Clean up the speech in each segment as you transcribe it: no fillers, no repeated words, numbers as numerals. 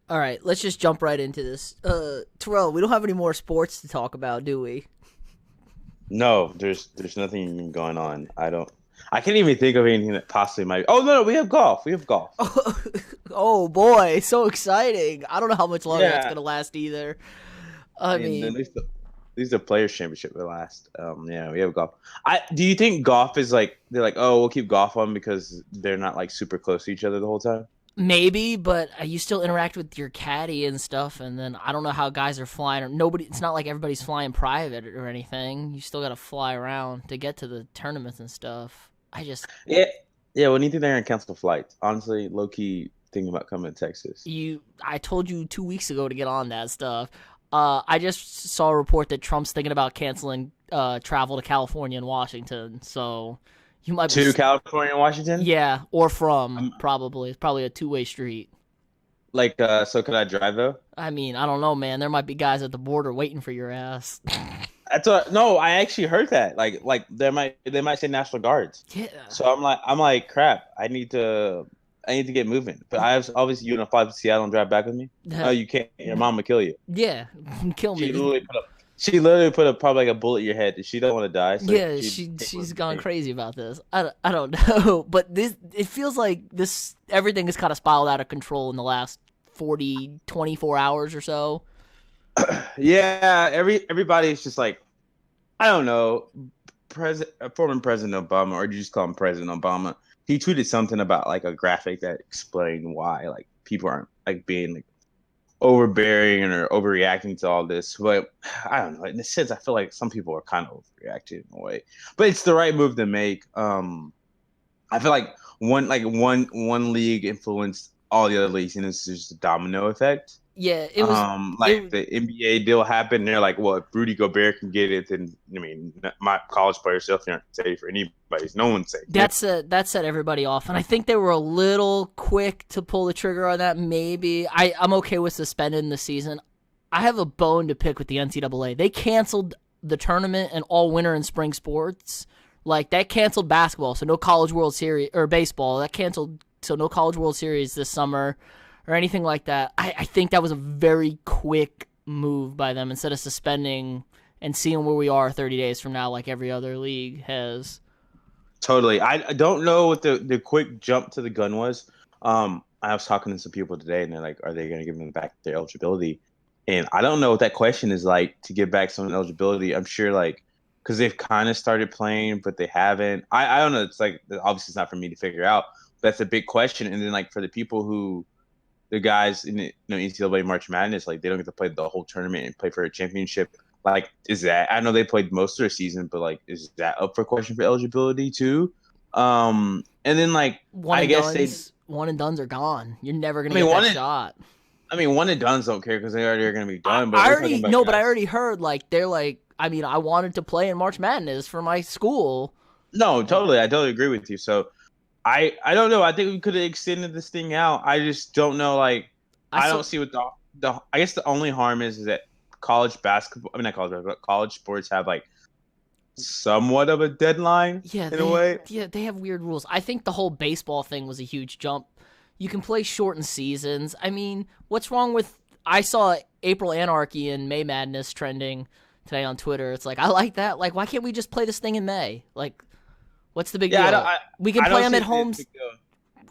All right, let's just jump right into this. Terrell, we don't have any more sports to talk about, do we? No, there's nothing going on. I can't even think of anything that possibly might. Oh no, we have golf. We have golf. Oh boy, so exciting! I don't know how much longer that's Yeah, gonna last either. I I mean, mean, at least the Players Championship will last. Yeah, we have golf. I do you think golf is like they're like, oh, we'll keep golf on because they're not like super close to each other the whole time? maybe, but you still interact with your caddy and stuff, and then I don't know how guys are flying. Or nobody. It's not like everybody's flying private or anything. You still got to fly around to get to the tournaments and stuff. I just Yeah, yeah. When do you think they're gonna cancel flights? Honestly, low key thinking about coming to Texas. you. I told you 2 weeks ago to get on that stuff. I just saw a report that Trump's thinking about canceling travel to California and Washington. So you might be, To California and Washington. yeah, or from I'm probably. It's probably a two-way street. like, so could I drive though? I mean, I don't know, man. There might be guys at the border waiting for your ass. That's what. No, I actually heard that. Like they might say National Guards. Yeah. So I'm like crap. I need to get moving. But I have obviously you gonna fly to Seattle and drive back with me. Oh, you can't. Your mom will kill you. Yeah, kill She me. literally put up. She literally put up probably like a bullet in your head. She don't want to die, so Yeah, she can't she's move gone me. crazy about this. I don't know, but this it feels like this everything has kind of spiraled out of control in the last 24 hours or so. Yeah, everybody's just like I don't know. Former President Obama, or you just call him President Obama. He tweeted something about like a graphic that explained why like people aren't like being like overbearing or overreacting to all this. But I don't know. In a sense, I feel like some people are kind of overreacting in a way. But it's the right move to make. I feel like one league influenced all the other leagues, and it's just a domino effect. Yeah, it was Like it the NBA deal happened, they're like, well, if Rudy Gobert can get it, then I mean, my college players definitely aren't safe for anybody. No one's safe. that set everybody off, and I think they were a little quick to pull the trigger on that. Maybe I'm okay with suspending the season. I have a bone to pick with the NCAA. They canceled the tournament and all winter and spring sports. Like that canceled basketball, so no college World Series or baseball. That canceled, so no college World Series this summer or anything like that. I think that was a very quick move by them instead of suspending and seeing where we are 30 days from now, like every other league has. Totally. I don't know what the quick jump to the gun was. I was talking to some people today, and they're like, "Are they going to give them back their eligibility?" And I don't know what that question is like to give back some eligibility. I'm sure like because they've kind of started playing, but they haven't. I don't know. It's like obviously it's not for me to figure out. That's a big question. And then like for the people who the guys in the, NCAA March Madness, like they don't get to play the whole tournament and play for a championship. Like, is that? I know they played most of their season, but like, is that up for question for eligibility too? And then like, One I and guess they. duns, one and duns are gone. You're never I gonna mean, get that one. And, shot. I mean, one and done's don't care because they already are going to be I, done. But I we're talking already about no, but I guys. already heard like they're like. I mean, I wanted to play in March Madness for my school. No, totally. I totally agree with you. So I don't know. I think we could have extended this thing out. I just don't know. Like, I I saw. don't see what the. I guess the only harm is that college basketball. I mean, not college basketball, but college sports have like somewhat of a deadline Yeah, in a way. they have weird rules. I think the whole baseball thing was a huge jump. You can play shortened seasons. I mean, what's wrong with? I saw April Anarchy and May Madness trending today on Twitter. It's like I like that. Like, why can't we just play this thing in May? Like, what's the big Yeah, deal? We can I play don't them see at it being home. a big deal.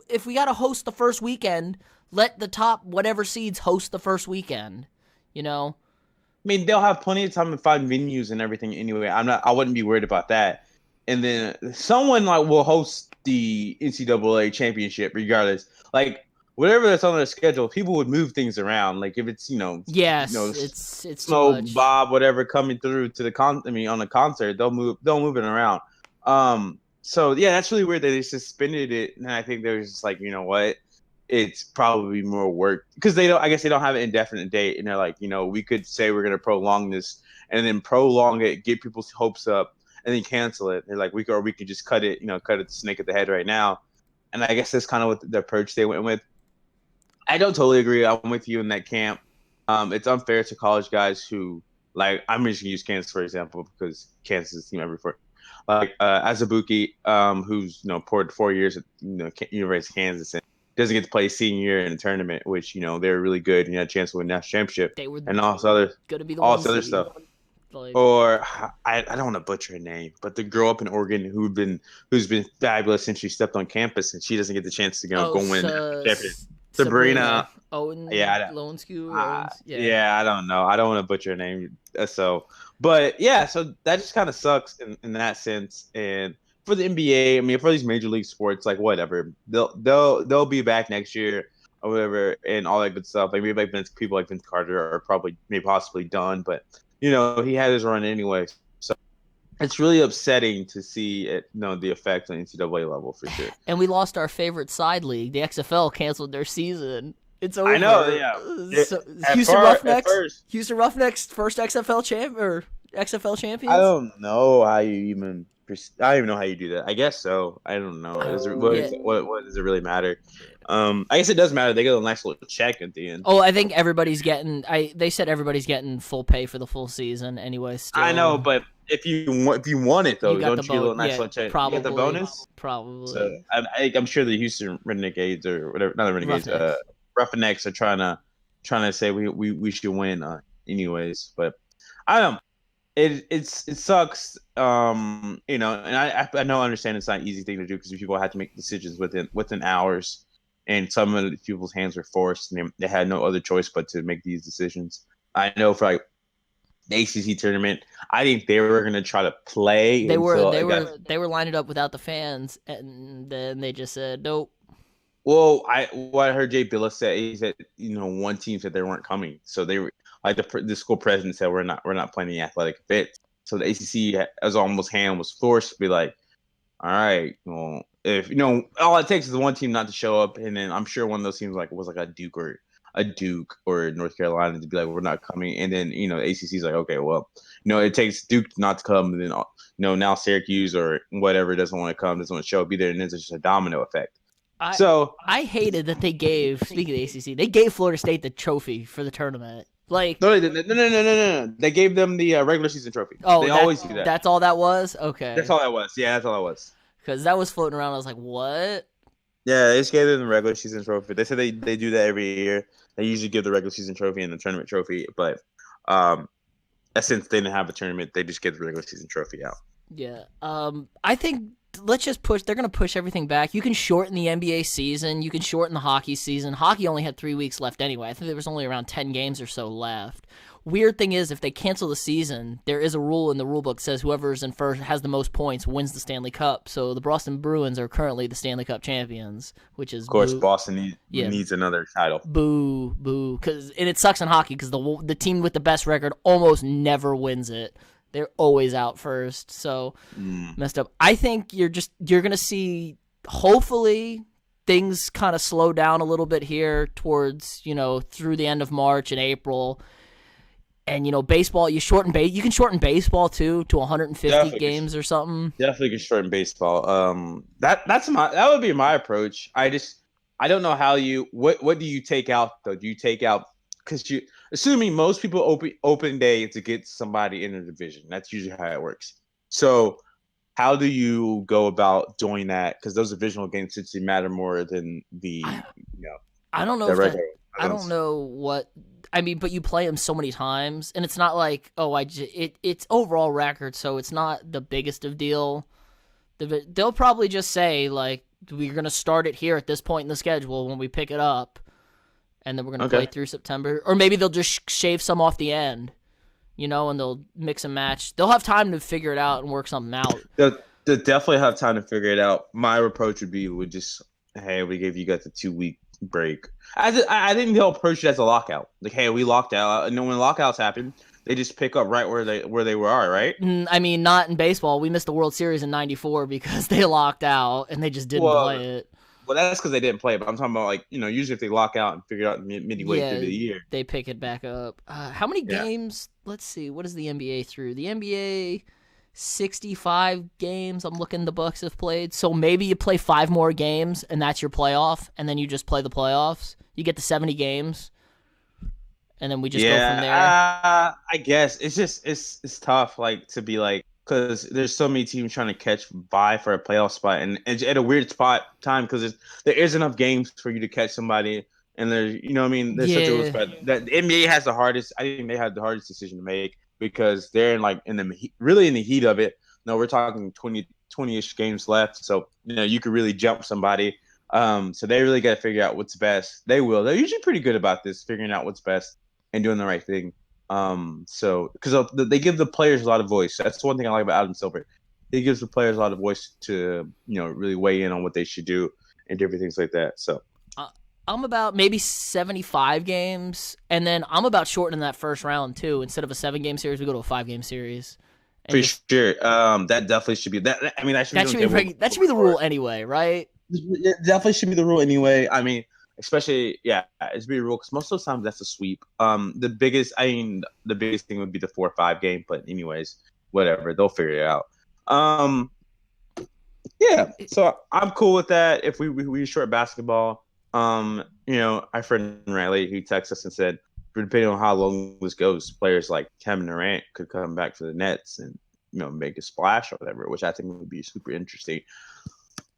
If we got to host the first weekend, let the top whatever seeds host the first weekend. You know? I mean, they'll have plenty of time to find venues and everything anyway. I wouldn't be worried about that. And then someone like will host the NCAA championship regardless. Like whatever that's on their schedule, people would move things around. Like if it's Yes, it's too Snow much. Bob whatever coming through to the I mean on the concert, they'll move it around. So yeah, that's really weird that they suspended it. And I think there's just like what, it's probably more work because they don't. I guess they don't have an indefinite date, and they're like, we could say we're gonna prolong this, and then prolong it, get people's hopes up, and then cancel it. They're like, we could just cut it, cut it snake at the head right now. And I guess that's kind of what the approach they went with. I don't totally agree. I'm with you in that camp. It's unfair to college guys who like. I'm just gonna use Kansas for example because Kansas is the team every four. Like Azubuike, who's poured 4 years at University of Kansas, doesn't get to play senior year in a tournament, which they're really good and you had a chance to win national championship They were and going to be the all one this other seed. stuff. Like, Or I don't want to butcher her name, but the girl up in Oregon who's been fabulous since she stepped on campus, and she doesn't get the chance to go win the championship. Sabrina Owen yeah, Lowenskew. yeah, I don't know. I don't want to butcher her name. But yeah, so that just kind of sucks in that sense. And for the NBA, I mean, for these major league sports, like whatever, they'll be back next year or whatever, and all that good stuff. Like maybe people like Vince Carter are probably maybe possibly done, but he had his run anyway. So it's really upsetting to see the effect on NCAA level for sure. And we lost our favorite side league. The XFL canceled their season. It's over. I know, yeah. So, Houston Roughnecks, first XFL champions. I don't know how you even. I don't even know how you do that. I guess so. I don't know. What does it really matter? I guess it does matter. They get a nice little check at the end. Oh, I think everybody's getting. They said everybody's getting full pay for the full season anyway. Still. I know, but if you want it though, don't you get a little nice little check? Probably. You get the bonus. Probably. So I'm sure the Houston Renegades or whatever, not the Renegades, Roughnecks are trying to say we should win anyways. But I don't know. It sucks. And I know I understand it's not an easy thing to do because people have to make decisions within hours, and some of the people's hands were forced, and they had no other choice but to make these decisions. I know for like the ACC tournament, I think they were gonna try to play. They were lining up without the fans, and then they just said nope. Well, I heard Jay Billis say, he said one team said they weren't coming, so they were like the school president said we're not playing the athletic fit. So the ACC as almost hand was forced to be like, all right, well, if all it takes is the one team not to show up, and then I'm sure one of those teams was like a Duke or North Carolina to be like we're not coming, and then ACC's like okay, well, it takes Duke not to come, and then now Syracuse or whatever doesn't want to show up either, and then it's just a domino effect. I hated that they gave. Speaking of the ACC, they gave Florida State the trophy for the tournament. Like no. They gave them the regular season trophy. Oh, they always do that. That's all that was. Okay. That's all that was. Yeah, that's all that was. Because that was floating around. I was like, what? Yeah, they just gave them the regular season trophy. They said they do that every year. They usually give the regular season trophy and the tournament trophy, but since they didn't have a tournament, they just give the regular season trophy out. Yeah. I think. Let's just push. They're going to push everything back. You can shorten the NBA season. You can shorten the hockey season. Hockey only had 3 weeks left anyway. I think there was only around 10 games or so left. Weird thing is, if they cancel the season, there is a rule in the rule book that says whoever's in first has the most points wins the Stanley Cup. So the Boston Bruins are currently the Stanley Cup champions, which is of course Boston needs another title. Boo. And it sucks in hockey because the team with the best record almost never wins it. They're always out first, so messed up. I think you're going to see, hopefully, things kind of slow down a little bit here towards, through the end of March and April. And, baseball, you can shorten baseball, too, to 150 games or something. Definitely can shorten baseball. That would be my approach. I don't know how what do you take out, though? Do you take out, because assuming most people open day to get somebody in a division. That's usually how it works. So how do you go about doing that? Because those divisional games since they matter more than the I don't know. I don't know what I mean, but you play them so many times, and it's not like it's overall record, so it's not the biggest of deal. They'll probably just say like we're gonna start it here at this point in the schedule when we pick it up. And then we're going to play through September. Or maybe they'll just shave some off the end, and they'll mix and match. They'll have time to figure it out and work something out. They'll definitely have time to figure it out. My approach would be we gave you guys a 2-week break. I think they'll approach it as a lockout. Like, hey, we locked out. And when lockouts happen, they just pick up right where they were, right? I mean, not in baseball. We missed the World Series in '94 because they locked out and they just didn't play it. Well, that's because they didn't play it, but I'm talking about, usually if they lock out and figure it out midway through the year. They pick it back up. How many games? Let's see. What is the NBA through? The NBA, 65 games. I'm looking the Bucks have played. So maybe you play 5 more games, and that's your playoff, and then you just play the playoffs. You get to 70 games, and then we just go from there. I guess. It's just, it's tough, to be like, because there's so many teams trying to catch by for a playoff spot, and it's at a weird spot time because there is enough games for you to catch somebody, and there's you know what I mean there's such a weird Yeah. spot that the NBA has the hardest. I think they have the hardest decision to make because they're in like in the really in the heat of it. No, we're talking 20-ish games left, so you could really jump somebody. So they really got to figure out what's best. They will. They're usually pretty good about this, figuring out what's best and doing the right thing. So because they give the players a lot of voice. That's one thing I like about Adam Silver. He gives the players a lot of voice to really weigh in on what they should do and different things like that. So I'm about maybe 75 games, and then I'm about shortening that first round too. Instead of a 7-game series, we go to a 5-game series. for sure, that definitely should be that. I mean, That should be the rule anyway, right? It definitely should be the rule anyway. I mean, especially it should be a rule because most of the time that's a sweep. The biggest thing would be the 4-5 game, but anyways, whatever, they'll figure it out. Yeah, so I'm cool with that. If we short basketball, our friend Riley, he texted us and said, depending on how long this goes, players like Kevin Durant could come back for the Nets and make a splash or whatever, which I think would be super interesting.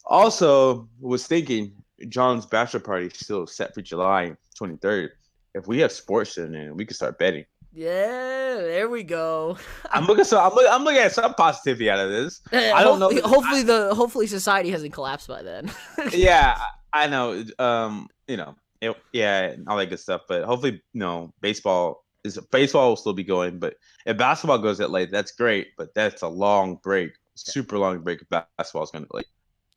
Also, was thinking John's bachelor party is still set for July 23rd. If we have sports then we can start betting. Yeah, there we go. I'm looking at some positivity out of this. I don't know. Hopefully society hasn't collapsed by then. Yeah, I know. All that good stuff. But hopefully, baseball will still be going. But if basketball goes at late, that's great. But that's a long break, super long break. If basketball is going to late.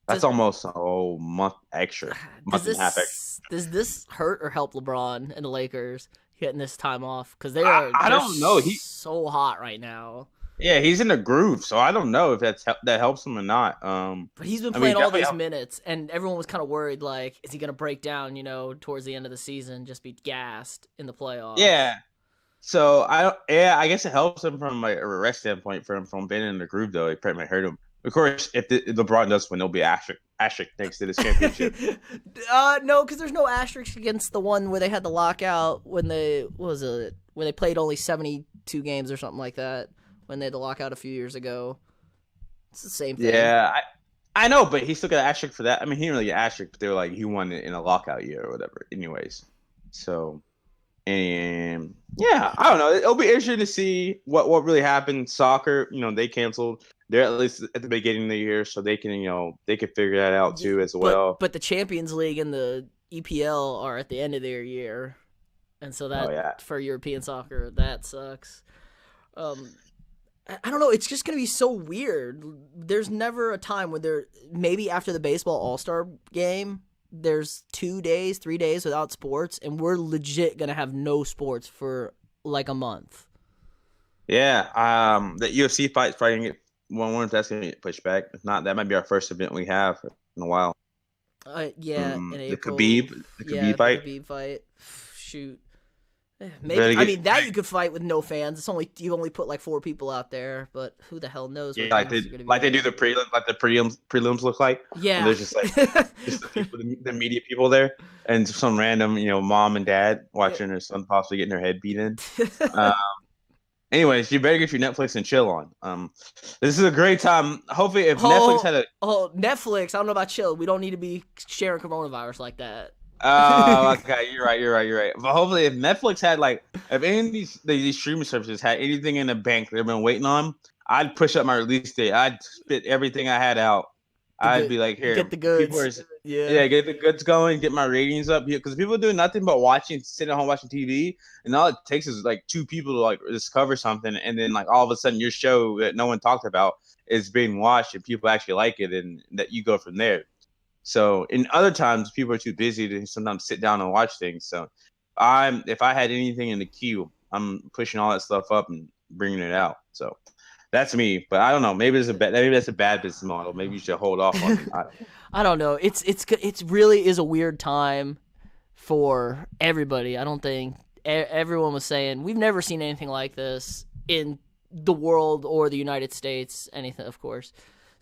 That's almost a whole month extra. Month and a half extra. Does this hurt or help LeBron and the Lakers getting this time off? Because they are. I don't know. He's so hot right now. Yeah, he's in a groove, so I don't know if that helps him or not. But he's been playing all these minutes, and everyone was kind of worried, like, is he going to break down, towards the end of the season, just be gassed in the playoffs? Yeah. So I guess it helps him from a rest standpoint from being in the groove, though. It probably might hurt him. Of course, if LeBron does win, there'll be asterisk next to this championship. No, because there's no asterisk against the one where they had the lockout when they played only 72 games or something like that. When they had the lockout a few years ago, it's the same thing. Yeah, I know, but he still got an asterisk for that. I mean, he didn't really get an asterisk, but they were like he won it in a lockout year or whatever. Anyways, so and yeah, I don't know. It'll be interesting to see what really happened. Soccer, they canceled. They're at least at the beginning of the year, so they can they can figure that out too as well. But the Champions League and the EPL are at the end of their year, and so that for European soccer that sucks. I don't know. It's just going to be so weird. There's never a time when maybe after the baseball all-star game, there's 2 days, 3 days without sports, and we're legit going to have no sports for like a month. Yeah. The UFC fight's probably going to get one if that's going to get pushed back. If not, that might be our first event we have in a while. In April. The Khabib fight. The Khabib fight. Shoot. Maybe that you could fight with no fans. It's you only put like 4 people out there, but who the hell knows? Yeah, like they do the prelims look like. Yeah, and there's just like just the people, the media people there, and some random mom and dad watching their son possibly getting their head beat in. Anyways, you better get your Netflix and chill on. This is a great time. Hopefully, if Netflix had Netflix, I don't know about chill. We don't need to be sharing coronavirus like that. Oh, okay. You're right. But hopefully, if Netflix had if any of these streaming services had anything in the bank they've been waiting on, I'd push up my release date. I'd spit everything I had out. I'd be like, here, get the goods. Get the goods going, get my ratings up. Because people do nothing but sitting at home watching TV, and all it takes is like 2 people to discover something, and then all of a sudden your show that no one talked about is being watched, and people actually like it, and that you go from there. So in other times, people are too busy to sometimes sit down and watch things. So if I had anything in the queue, I'm pushing all that stuff up and bringing it out. So that's me. But I don't know. Maybe that's a bad business model. Maybe you should hold off on it. I don't know. It's really is a weird time for everybody. I don't think everyone was saying we've never seen anything like this in the world or the United States. Anything, of course.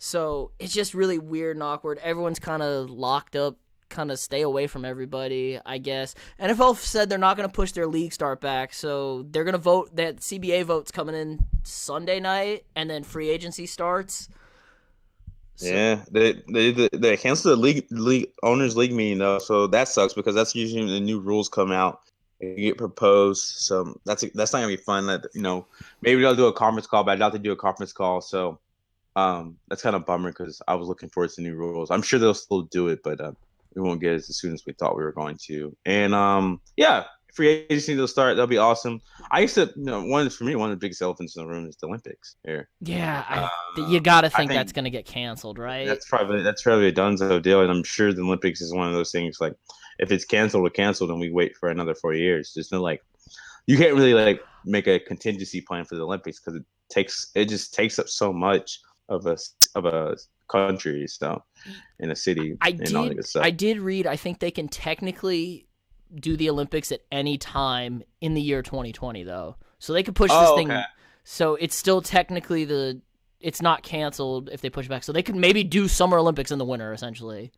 So it's just really weird and awkward. Everyone's kind of locked up kind of stay away from everybody, I guess. NFL said they're not going to push their league start back, so they're going to vote. That CBA vote's coming in Sunday night, and then free agency starts. So, Yeah, they canceled the league owners league meeting though, so that sucks because that's usually when the new rules come out and get proposed. So that's not gonna be fun. That maybe they'll do a conference call, but I doubt they do a conference call. So that's kind of bummer because I was looking forward to new rules. I'm sure they'll still do it, but we won't get it as soon as we thought we were going to. And yeah, free agency will start. That'll be awesome. I used to, one of the biggest elephants in the room is the Olympics here. Yeah, you got to think that's going to get canceled, right? That's probably a donezo deal, and I'm sure the Olympics is one of those things. Like, if it's canceled, we're canceled, and we wait for another 4 years. There's no you can't really make a contingency plan for the Olympics because it just takes up so much of a country, so in a city. I did read. I think they can technically do the Olympics at any time in the year 2020 though, so they could push this thing. So it's still technically it's not canceled if they push back. So they could maybe do Summer Olympics in the winter essentially.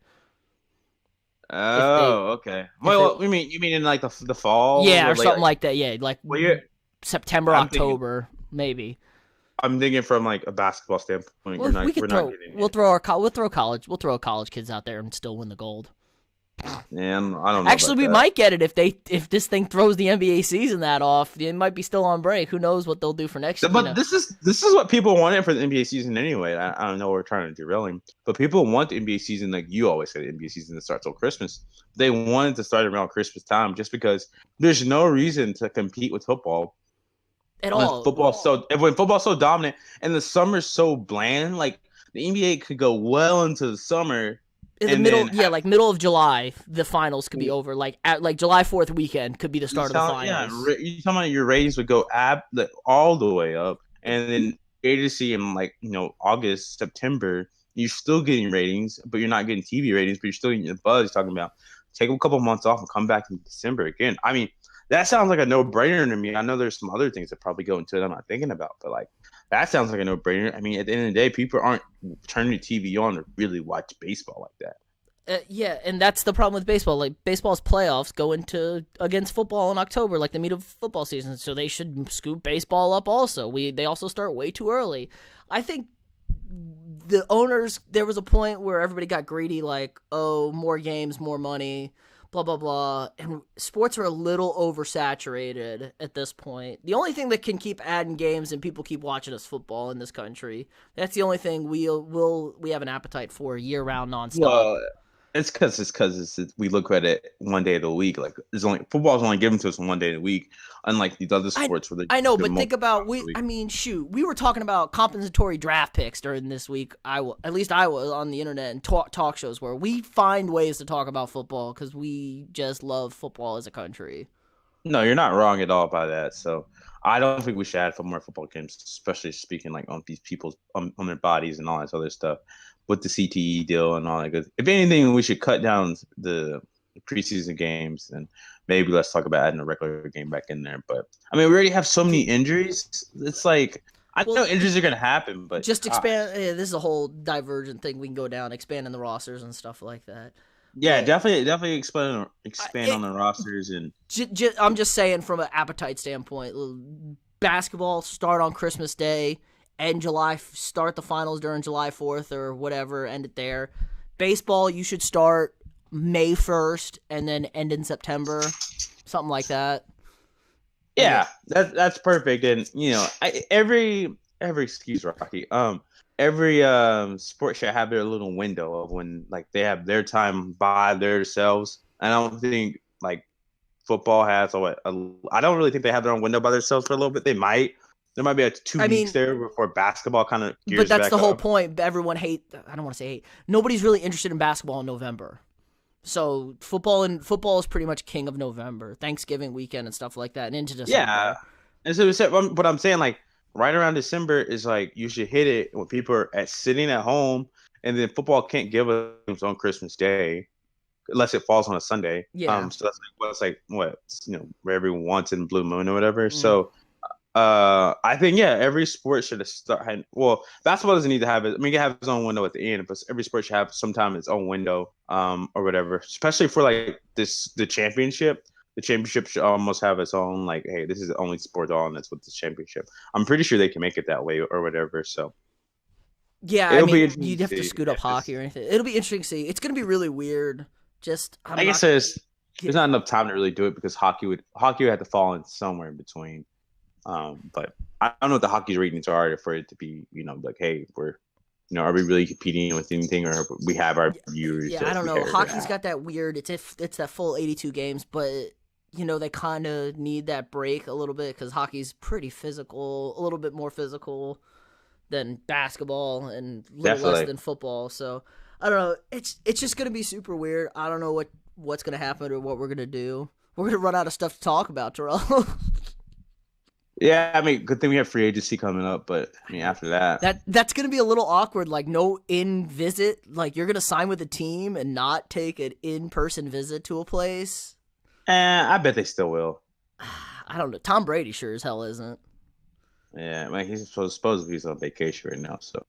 Okay. Well, you mean in the fall? Yeah, or something like that. Yeah, September, October, maybe. I'm thinking from a basketball standpoint. We'll throw college kids out there and still win the gold. And I don't know. Actually, we might get it if this thing throws the NBA season that off. It might be still on break. Who knows what they'll do for next year? But this is what people wanted for the NBA season anyway. I don't know. We're trying to derail him, but people want the NBA season, like you always say, the NBA season to start till Christmas. They wanted to start around Christmas time just because there's no reason to compete with football at all. When football's so dominant and the summer's so bland, the NBA could go well into the summer. In the middle, middle of July, the finals could be over. At July 4th weekend could be the start of the finals. Yeah, you talking about your ratings would go all the way up, and then agency in August, September, you're still getting ratings, but you're not getting TV ratings, but you're still getting the buzz. Talking about take a couple months off and come back in December again. I mean, that sounds like a no-brainer to me. I know there's some other things that probably go into it I'm not thinking about, but that sounds like a no-brainer. I mean, at the end of the day, people aren't turning the TV on to really watch baseball like that. Yeah, and that's the problem with baseball. Baseball's playoffs go against football in October, the meat of football season. So they should scoop baseball up also. They also start way too early. I think the owners, there was a point where everybody got greedy, more games, more money, blah, blah, blah. And sports are a little oversaturated at this point. The only thing that can keep adding games and people keep watching is football in this country. That's the only thing we have an appetite for year-round, nonstop. Well, it's because we look at it one day of the week. Football's only given to us one day of the week, unlike these other sports where I know, but think about we were talking about compensatory draft picks during this week. I was on the internet and talk shows where we find ways to talk about football because we just love football as a country. No, you're not wrong at all by that. So I don't think we should add more football games, especially speaking on these people's on their bodies and all this other stuff with the CTE deal and all that good. If anything, we should cut down the preseason games and maybe let's talk about adding a regular game back in there. But I mean, we already have so many injuries. It's I know injuries are going to happen, but just expand. This is a whole divergent thing we can go down, expanding the rosters and stuff like that. Yeah, definitely expand on the rosters and. I'm just saying from an appetite standpoint, basketball start on Christmas Day, end July, start the finals during July 4th or whatever, end it there. Baseball, you should start May 1st and then end in September, something like that. Yeah, that's perfect. And excuse Rocky. Every sport should have their little window of when they have their time by themselves. I don't think football has I don't really think they have their own window by themselves for a little bit. They might. There might be 2 weeks there before basketball kind of gears back up. But that's the whole point. Everyone I don't want to say hate. Nobody's really interested in basketball in November. So football is pretty much king of November, Thanksgiving weekend and stuff like that, and into December. Yeah, and so but I'm saying right around December is you should hit it when people are sitting at home, and then football can't give us on Christmas Day unless it falls on a Sunday. Yeah. So that's where everyone wants in blue moon or whatever. So I think yeah, every sport should start. Well, basketball doesn't need to have it. I mean, it can have its own window at the end, but every sport should have sometime its own window, or whatever. Especially for like the championship. The championship should almost have its own like, hey, this is the only sport on that's with the championship. I'm pretty sure they can make it that way or whatever. So Yeah, I it'll be mean, interesting you'd to have to see. scoot up Yeah, hockey or anything. It'll be interesting to see. It's gonna be really weird. Just I'm I guess not. there's not enough time to really do it because hockey would have to fall in somewhere in between. But I don't know what the hockey ratings are for it to be, like, hey, are we really competing with anything, or we have our viewers? Yeah, I don't know. Hockey's got that weird. It's that full 82 games, but they kind of need that break a little bit because hockey's pretty physical, a little bit more physical than basketball and a little less than football. So I don't know. It's just gonna be super weird. I don't know what's gonna happen or what we're gonna do. We're gonna run out of stuff to talk about, Terrell. Yeah, I mean, good thing we have free agency coming up, but I mean, after that's gonna be a little awkward. Like no in visit. Like you're gonna sign with a team and not take an in-person visit to a place. I bet they still will. I don't know. Tom Brady sure as hell isn't. Yeah, like he's supposedly he's on vacation right now. So,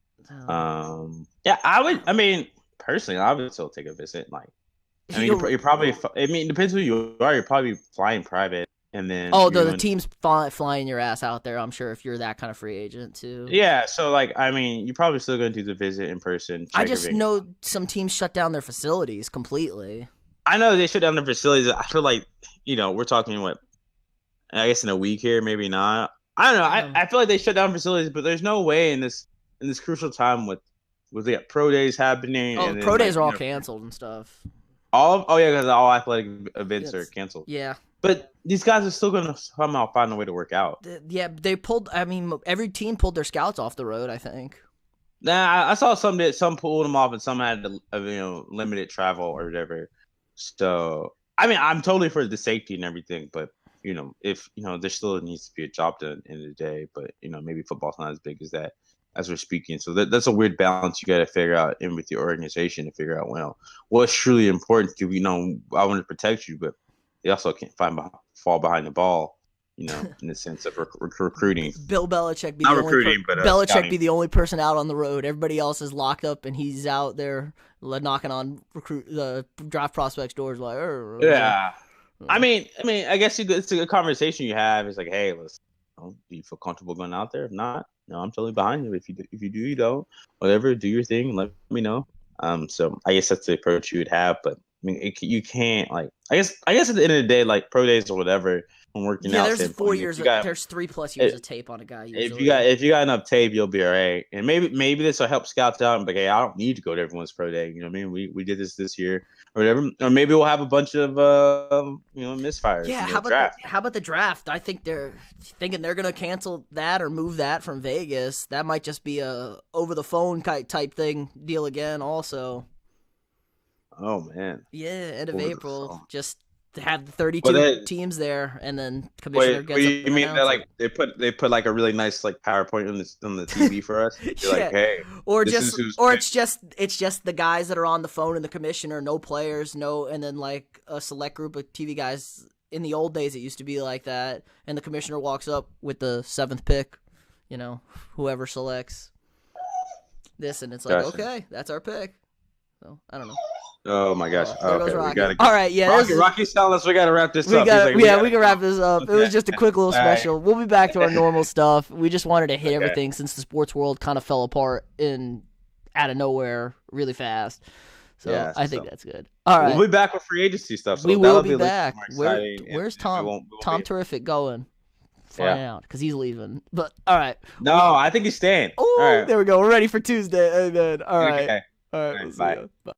yeah, I would. I mean, personally, I would still take a visit. Like, I mean, you're probably. I mean, it depends who you are. You're probably flying private. And then the team's flying your ass out there, I'm sure, if you're that kind of free agent too. Yeah, so like I mean, you're probably still gonna do the visit in person. I just know some teams shut down their facilities completely. I know they shut down their facilities. I feel like we're talking I guess in a week here, maybe not. I don't know. I feel like they shut down facilities, but there's no way in this crucial time with the pro days happening. Oh, and pro days are all canceled and stuff. Because all athletic events are canceled. Yeah. But these guys are still going to somehow find a way to work out. Yeah, they pulled. I mean, every team pulled their scouts off the road, I think. Nah, I saw some pulled them off, and some had limited travel or whatever. So, I mean, I'm totally for the safety and everything, but if there still needs to be a job done in the day. But maybe football's not as big as that as we're speaking. So that's a weird balance you got to figure out in with your organization to figure out what's truly important to I want to protect you, but they also can't fall behind the ball, in the sense of recruiting. Bill Belichick be the only person out on the road. Everybody else is locked up, and he's out there knocking on the draft prospects' doors. Like, yeah. I mean, I guess it's a good conversation you have. It's like, hey, let's. Do you feel comfortable going out there? If not, I'm totally behind you. If you do, you don't. Whatever, do your thing. Let me know. So I guess that's the approach you would have, but. I mean, you can't I guess at the end of the day, like pro days or whatever, when working out. Yeah, there's 4 years. There's 3+ years of tape on a guy. Usually. If you got enough tape, you'll be all right. And maybe this will help scouts out. But hey, I don't need to go to everyone's pro day. You know what I mean? We did this year or whatever. Or maybe we'll have a bunch of misfires. Yeah. How about the draft? I think they're thinking they're gonna cancel that or move that from Vegas. That might just be a over the phone type deal again. Also. Oh man! Yeah, end of April, just to have the 32 teams there, and then commissioner gets. You mean that they put like a really nice PowerPoint on the TV for us? You're like, hey, it's just the guys that are on the phone and the commissioner, no players, and then like a select group of TV guys. In the old days, it used to be like that, and the commissioner walks up with the 7th pick, whoever selects this, and it's like, okay, that's our pick. So I don't know. Oh my gosh! Okay, all right, yeah. Rocky's telling us we gotta wrap this up. We can wrap this up. Okay. It was just a quick little special. Right. We'll be back to our normal stuff. We just wanted to hit everything since the sports world kind of fell apart out of nowhere really fast. So I think that's good. All right, we'll be back with free agency stuff. So we will be back. Where's Tom? Tom Terrific going? Find out because he's leaving. But all right. No, I think he's staying. Oh, right. There we go. We're ready for Tuesday. Amen. All right. Okay. All right. Bye.